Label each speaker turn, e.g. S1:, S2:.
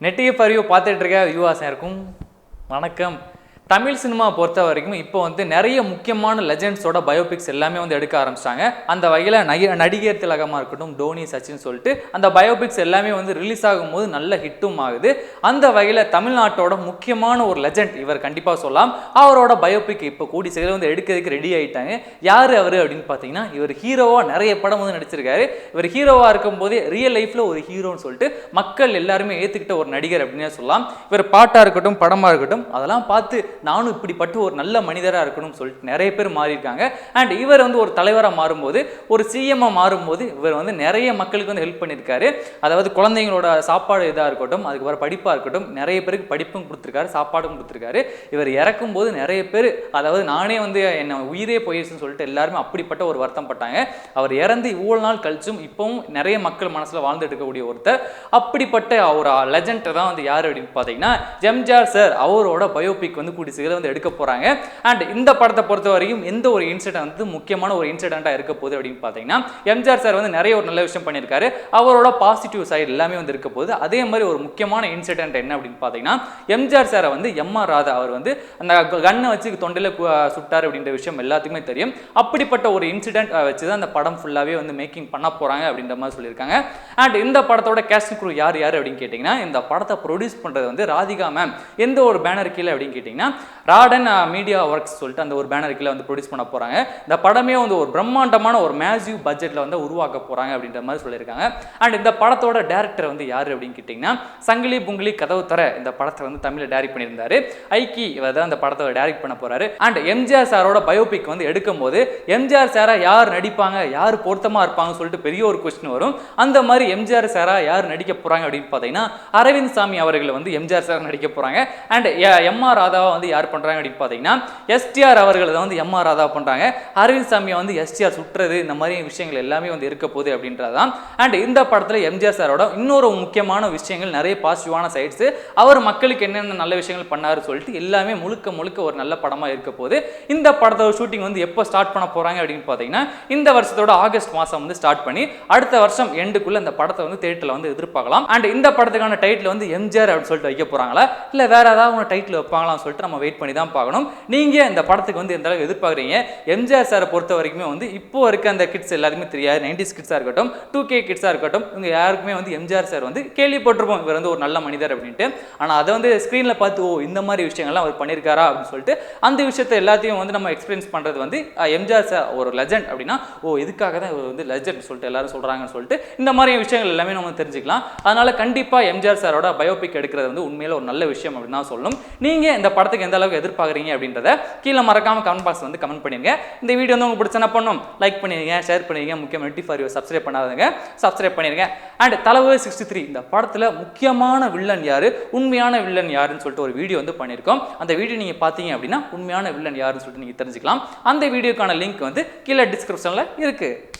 S1: நெட்டிய பரிவு பார்த்துட்டு இருக்க வியூவர்ஸ் இருக்கும் வணக்கம். தமிழ் சினிமா பொறுத்த வரைக்கும் இப்போ வந்து நிறைய முக்கியமான லெஜெண்ட்ஸோட பயோபிக்ஸ் எல்லாமே வந்து எடுக்க ஆரம்பிச்சிட்டாங்க. அந்த வகையில் நடிகர் திலகமாக இருக்கட்டும், டோனி, சச்சின் சொல்லிட்டு அந்த பயோபிக்ஸ் எல்லாமே வந்து ரிலீஸ் ஆகும்போது நல்ல ஹிட்டும் ஆகுது. அந்த வகையில் தமிழ்நாட்டோட முக்கியமான ஒரு லெஜெண்ட் இவர் கண்டிப்பாக சொல்லலாம். அவரோட பயோபிக் இப்போ கூடி சீக்கிரம் வந்து எடுக்கிறதுக்கு ரெடி ஆகிட்டாங்க. யார் அவர் அப்படின்னு பார்த்தீங்கன்னா, இவர் ஹீரோவாக நிறைய படம் வந்து நடிச்சிருக்காரு. இவர் ஹீரோவாக இருக்கும்போதே ரியல் லைஃப்பில் ஒரு ஹீரோன்னு சொல்லிட்டு மக்கள் எல்லாருமே ஏற்றுக்கிட்ட ஒரு நடிகர் அப்படின்னே சொல்லலாம். இவர் பாட்டாக இருக்கட்டும், படமாக இருக்கட்டும், அதெல்லாம் பார்த்து நானும் இப்படிப்பட்ட ஒரு நல்ல மனிதராக இருக்கணும்னு சொல்லிட்டு நிறைய பேர் மாறியிருக்காங்க. அண்ட் இவர் வந்து ஒரு தலைவராக மாறும்போது, ஒரு சிஎம்மாக மாறும்போது இவர் வந்து நிறைய மக்களுக்கு வந்து ஹெல்ப் பண்ணியிருக்காரு. அதாவது குழந்தைங்களோட சாப்பாடு இதாக இருக்கட்டும், அதுக்கப்புறம் படிப்பாக இருக்கட்டும், நிறைய பேருக்கு படிப்பும் கொடுத்துருக்காரு, சாப்பாடும் கொடுத்துருக்காரு. இவர் இறக்கும் போது நிறைய பேர், அதாவது நானே வந்து என்ன உயிரே போயிடுச்சுன்னு சொல்லிட்டு எல்லாருமே அப்படிப்பட்ட ஒரு வருத்தம் பட்டாங்க. அவர் இறந்து இவ்வளோ நாள் கழிச்சும் இப்பவும் நிறைய மக்கள் மனசில் வாழ்ந்துட்டு இருக்கக்கூடிய ஒருத்தர். அப்படிப்பட்ட ஒரு லெஜெண்ட் தான் வந்து யார் அப்படின்னு பார்த்தீங்கன்னா, எம்ஜிஆர் சார். அவரோட பயோபிக் வந்து கூடி சீக்கிரம் வந்து எடுக்க போறாங்க. அண்ட் இந்த படத்தை பொறுத்த வரைக்கும் எந்த ஒரு இன்சிடென்ட் வந்து முக்கியமான ஒரு இன்சிடென்ட்டா இருக்க போகுது அப்படின்னு பார்த்தீங்கன்னா, எம்ஜிஆர் சார் வந்து நிறைய ஒரு நல்ல விஷயம் பண்ணியிருக்காரு. அவரோட பாசிட்டிவ் சைடு எல்லாமே வந்து இருக்க போகுது. அதே மாதிரி ஒரு முக்கியமான இன்சிடென்ட் என்ன அப்படின்னு பார்த்தீங்கன்னா, எம்ஜிஆர் சாரை வந்து எம்.ஆர். ராதா அவர் வந்து அந்த கன்னை வச்சு தொண்டையில் சுட்டார் அப்படின்ற விஷயம் எல்லாத்துக்குமே தெரியும். அப்படிப்பட்ட ஒரு இன்சிடென்ட் வச்சு தான் அந்த படம் ஃபுல்லாகவே வந்து மேக்கிங் பண்ண போறாங்க அப்படின்ற மாதிரி சொல்லியிருக்காங்க. அண்ட் இந்த படத்தோட கேஸ்டிங் குரூ யார் யார் அப்படின்னு கேட்டிங்கன்னா, இந்த படத்தை ப்ரொடியூஸ் பண்ணுறது வந்து ராதிகா மேம். எந்த ஒரு பேனர் கீழே அப்படின்னு கேட்டிங்கன்னா, ராடன் மீடியா ஒர்க்ஸ் சொல்லிட்டு அந்த ஒரு பேனர் கீழே வந்து ப்ரொடியூஸ் பண்ண போகிறாங்க. இந்த படமே வந்து ஒரு பிரம்மாண்டமான ஒரு மேசிவ் பட்ஜெட்டில் வந்து உருவாக்க போகிறாங்க அப்படின்ற மாதிரி சொல்லியிருக்காங்க. அண்ட் இந்த படத்தோட டேரக்டர் வந்து யார் அப்படின்னு கேட்டிங்கன்னா, சங்கிலி புங்கிலி கதவு தர இந்த படத்தை வந்து தமிழில் டைரக்ட் பண்ணியிருந்தாரு. ஐக்கி இவர் தான் இந்த படத்தை டைரக்ட் பண்ண போகிறாரு. அண்ட் எம்ஜிஆர் சாரோட பயோபிக் வந்து எடுக்கும் போது எம்ஜிஆர் சாரா யார் நடிப்பாங்க, யார் பொருத்தமாக இருப்பாங்கன்னு சொல்லிட்டு பெரிய ஒரு கொஸ்டின் வரும். அந்த மாதிரி எம்ஜிஆர் சாரா யார் நடிக்க போகிறாங்க அப்படின்னு பார்த்தீங்கன்னா, அரவிந்த் சாமி அவர்கள் வந்து எம்ஜிஆர் சார் நடிக்க போகிறாங்க. அண்ட் எம்.ஆர். ராதாவை வந்து யார் பண்ணுறாங்க அப்படின்னு பார்த்தீங்கன்னா, எஸ்டிஆர் அவர்கள் தான் வந்து எம்.ஆர். ராதா பண்ணுறாங்க. அரவிந்த் சாமியை வந்து எஸ்டிஆர் சுற்றுறது, இந்த மாதிரி விஷயங்கள் எல்லாமே வந்து இருக்க போகுது அப்படின்றதான். அண்ட் இந்த படத்தில் எம்ஜிஆர் சாரோட இன்னொரு முக்கியமான விஷயங்கள், நிறைய பாசிட்டிவான சைட்ஸ், அவர் மக்களுக்கு என்னென்ன நல்ல விஷயங்கள் பண்ணாரு சொல்லிட்டு எல்லாமே முழுக்க முழுக்க ஒரு நல்ல படமாக இருக்க போகுது. இந்த படத்தோட ஷூட்டிங் வந்து எப்போ ஸ்டார்ட் பண்ண போகிறாங்க அப்படின்னு பார்த்தீங்கன்னா, இந்த வருஷத்தோட ஆகஸ்ட் மாதம் வந்து ஸ்டார்ட் பண்ணி அடுத்த வருஷம் எண்டுக்குள்ள இந்த படத்தை வந்து தியேட்டரில் வந்து எதிர்பார்க்கலாம். அண்ட் இந்த படத்துக்கான டைட்டில் வந்து எம்ஜிஆர் அப்படின்னு சொல்லிட்டு வைக்க போகிறாங்களா, இல்லை வேற ஏதாவது ஒரு டைட்டில் வைப்பாங்களான்னு சொல்லிட்டு நம்ம வெயிட் பண்ணி தான் பார்க்கணும். நீங்க இந்த படத்துக்கு வந்து எந்த அளவுக்கு எதிர்பார்க்குறீங்க? எம்ஜிஆர் சாரை பொறுத்த வரைக்குமே வந்து இப்போ இருக்க அந்த கிட்ஸ் எல்லாருமே தெரியாது. 90s கிட்ஸாக இருக்கட்டும், 2K கிட்ஸாக இருக்கட்டும், இவங்க யாருக்குமே வந்து எம்ஜிஆர் சார் வந்து கேள்விப்பட்டிருப்போம் இவர் வந்து ஒரு நல்ல மனிதர் அப்படின்ட்டு. ஆனால் அதை வந்து ஸ்க்ரீனில் பார்த்து ஓ இந்த மாதிரி விஷயங்கள்லாம் அவர் பண்ணியிருக்காரா அப்படின்னு சொல்லிட்டு அந்த விஷயத்தை எல்லாத்தையும் வந்து நம்ம எக்ஸ்பீரியன்ஸ் பண்ணுறது வந்து எம்ஜிஆர் சார் ஒரு லெஜெண்ட் அப்படின்னா, ஓ இதுக்காக தான் இவர் வந்து லெஜெண்ட் சொல்லிட்டு எல்லாரும் சொல்கிறாங்கன்னு சொல்லிட்டு இந்த மாதிரி விஷயங்கள் எல்லாமே நம்ம தெரிஞ்சுக்கலாம். அதனால கண்டிப்பாக எம்ஜிஆர் சாரோட பயோபிக் எடுக்கிறது வந்து உண்மையில ஒரு நல்ல விஷயம் அப்படின்னு தான் சொல்லணும். நீங்கள் இந்த படத்துக்கு எந்த அளவுக்கு எதிர்பார்க்குறீங்க அப்படின்றத கீழே மறக்காம கமெண்ட் பாக்ஸ் வந்து கமெண்ட் பண்ணிருங்க. இந்த வீடியோ வந்து உங்களுக்கு பிடிச்சா பண்ணும் லைக் பண்ணிருங்க, ஷேர் பண்ணிருங்க, முக்கியமாக நெட்டி ஃபார் யூ சப்ஸ்கிரைப் பண்ணாதவங்க சப்ஸ்கிரைப் பண்ணிருங்க. அண்ட் தளபதி 63 இந்த படத்தில் முக்கியமான வில்லன் யாரு, உண்மையான வில்லன் யாருன்னு சொல்லிட்டு ஒரு வீடியோ வந்து பண்ணியிருக்கோம். அந்த வீடியோ நீங்கள் பார்த்தீங்க அப்படின்னா உண்மையான வில்லன் யாருன்னு சொல்லிட்டு நீங்கள் தெரிஞ்சுக்கலாம். அந்த வீடியோக்கான லிங்க் வந்து கீழே டிஸ்கிரிப்ஷனில் இருக்குது.